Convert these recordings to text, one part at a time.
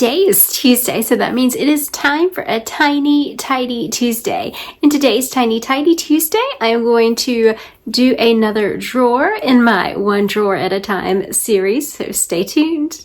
Today is Tuesday, so that means it is time for a Tiny Tidy Tuesday. In today's Tiny Tidy Tuesday, I am going to do another drawer in my One Drawer at a Time series, so stay tuned.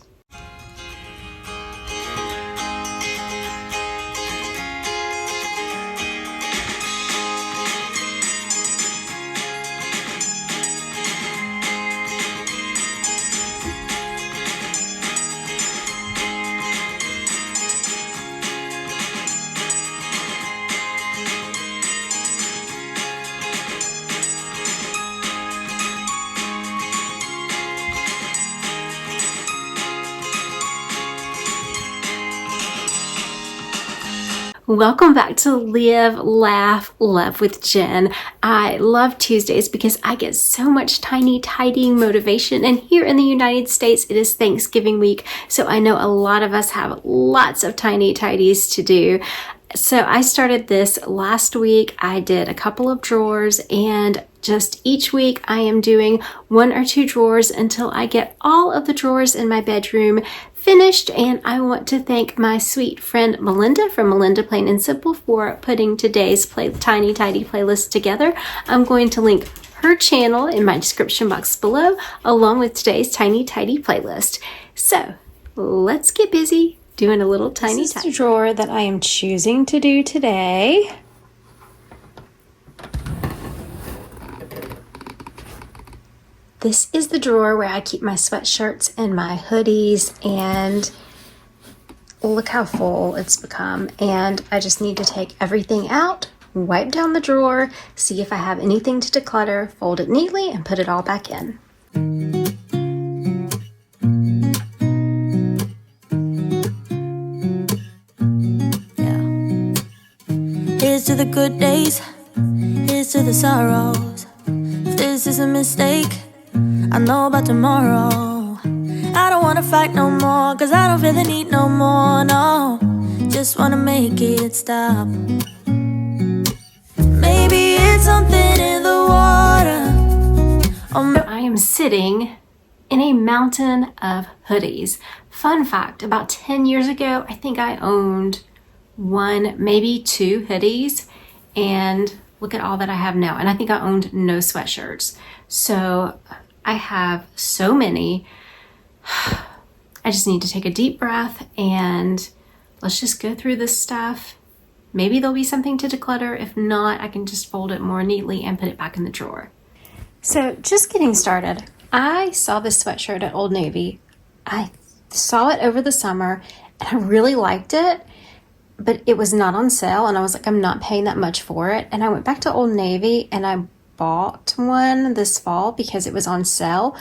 Welcome back to Live, Laugh, Love with Jen. I love Tuesdays because I get so much tiny tidying motivation, and here in the United States it is Thanksgiving week, so I know a lot of us have lots of tiny tidies to do. So I started this last week. I did a couple of drawers, and just each week I am doing 1 or 2 drawers until I get all of the drawers in my bedroom finished. And I want to thank my sweet friend Melinda from Melinda Plain and Simple for putting today's Tiny Tidy playlist together. I'm going to link her channel in my description box below, along with today's Tiny Tidy playlist. So let's get busy doing a little tiny tidy. This is the drawer that I am choosing to do today. This is the drawer where I keep my sweatshirts and my hoodies, and look how full it's become. And I just need to take everything out, wipe down the drawer, see if I have anything to declutter, fold it neatly, and put it all back in. Here's to the good days, here's to the sorrows. If this is a mistake, I know about tomorrow. I don't wanna fight no more, cause I don't feel the need no more, no. Just wanna make it stop. Maybe it's something in the water. I am sitting in a mountain of hoodies. Fun fact, about 10 years ago, I think I owned 1, maybe 2 hoodies, and look at all that I have now. And I think I owned no sweatshirts. So I have so many. I just need to take a deep breath and let's just go through this stuff. Maybe there'll be something to declutter. If not, I can just fold it more neatly and put it back in the drawer. So just getting started, I saw this sweatshirt at Old Navy. I saw it over the summer and I really liked it, but it was not on sale, and I was like, I'm not paying that much for it. And I went back to Old Navy and I bought one this fall because it was on sale,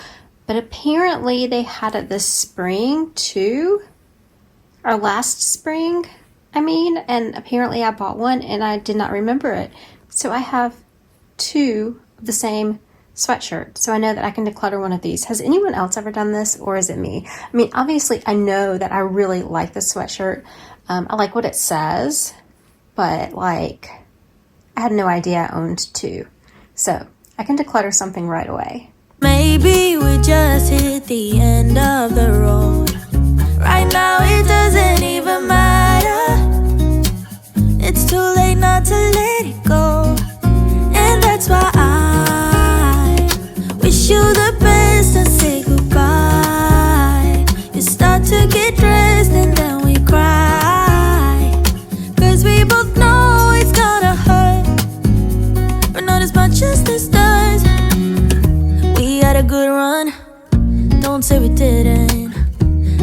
but apparently they had it this spring too, or last spring, and apparently I bought one and I did not remember it. So I have 2 of the same sweatshirt, so I know that I can declutter one of these. Has anyone else ever done this, or is it me? Obviously I know that I really like the sweatshirt. I like what it says, but I had no idea I owned 2. So I can declutter something right away. Maybe we just hit the end of the road. Right now it doesn't even matter. It's too late not to let it go. And that's why I wish you the best and say goodbye. You start to get dressed and then we cry, cause we both know it's gonna hurt, but not as much as this does. We had a good run, don't say we didn't.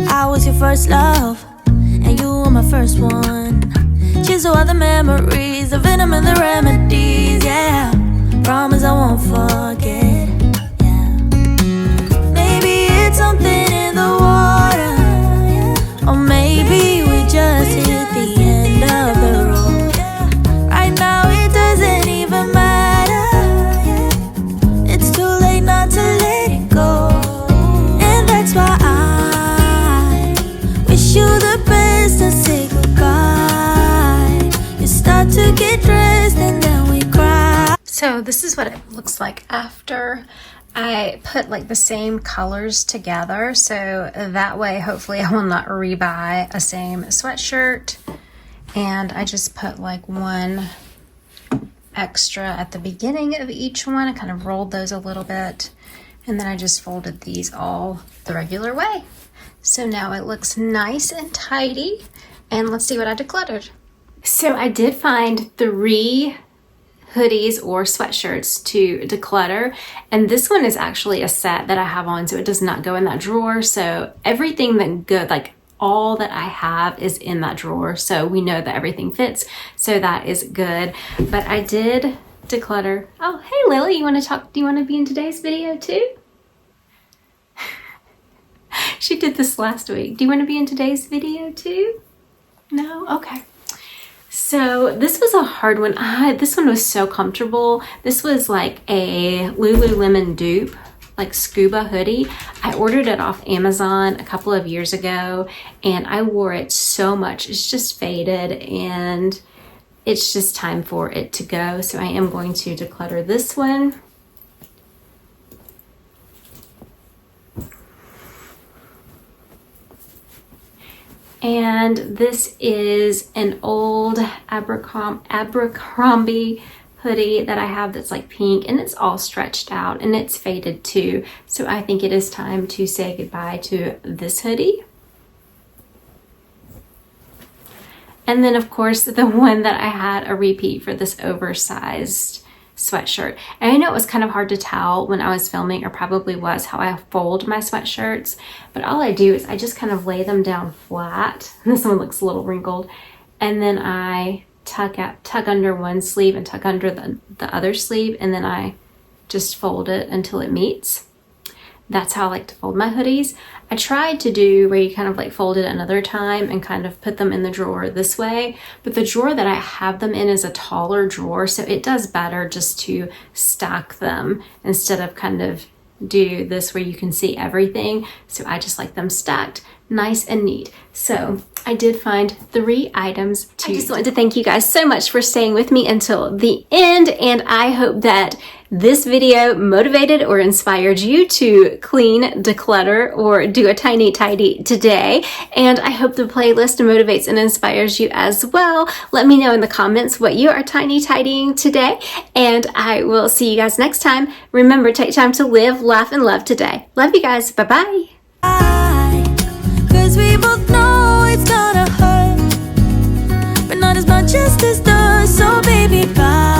I was your first love, and you were my first one. Cheers to all the memories, the venom and the remedies, yeah. Promise I won't forget, yeah. Maybe it's something in the water, yeah. Or maybe we just hit the end of the road. Right now it doesn't even matter, yeah. It's too late not to let it go. And that's why I wish you the best and say goodbye. You start to get dressed and then we cry. So this is what it looks like after. I put like the same colors together, so that way hopefully I will not rebuy a same sweatshirt. And I just put like one extra at the beginning of each one. I kind of rolled those a little bit, and then I just folded these all the regular way. So now it looks nice and tidy, and let's see what I decluttered. So I did find 3 hoodies or sweatshirts to declutter, and this one is actually a set that I have on, so it does not go in that drawer. So everything that good, like all that I have is in that drawer, so we know that everything fits, so that is good. But I did declutter. Oh, hey Lily, you want to talk? Do you want to be in today's video too? She did this last week. Do you want to be in today's video too? No? Okay. So this was a hard one. This one was so comfortable. This was like a Lululemon dupe, like scuba hoodie. I ordered it off Amazon a couple of years ago, and I wore it so much. It's just faded, and it's just time for it to go. So I am going to declutter this one. And this is an old Abercrombie hoodie that I have that's like pink, and it's all stretched out and it's faded too. So I think it is time to say goodbye to this hoodie. And then of course the one that I had a repeat for, this oversized sweatshirt. And I know it was kind of hard to tell when I was filming, or probably was, how I fold my sweatshirts, but all I do is I just kind of lay them down flat. This one looks a little wrinkled, and then I tuck under one sleeve and tuck under the other sleeve, and then I just fold it until it meets. That's how I like to fold my hoodies. I tried to do where you kind of like fold it another time and kind of put them in the drawer this way, but the drawer that I have them in is a taller drawer, so it does better just to stack them instead of kind of do this where you can see everything. So I just like them stacked nice and neat. So I did find 3 items to. I just wanted to thank you guys so much for staying with me until the end, and I hope that this video motivated or inspired you to clean, declutter, or do a tiny tidy today. And I hope the playlist motivates and inspires you as well. Let me know in the comments what you are tiny tidying today, and I will see you guys next time. Remember, take time to live, laugh, and love today. Love you guys. Bye-bye.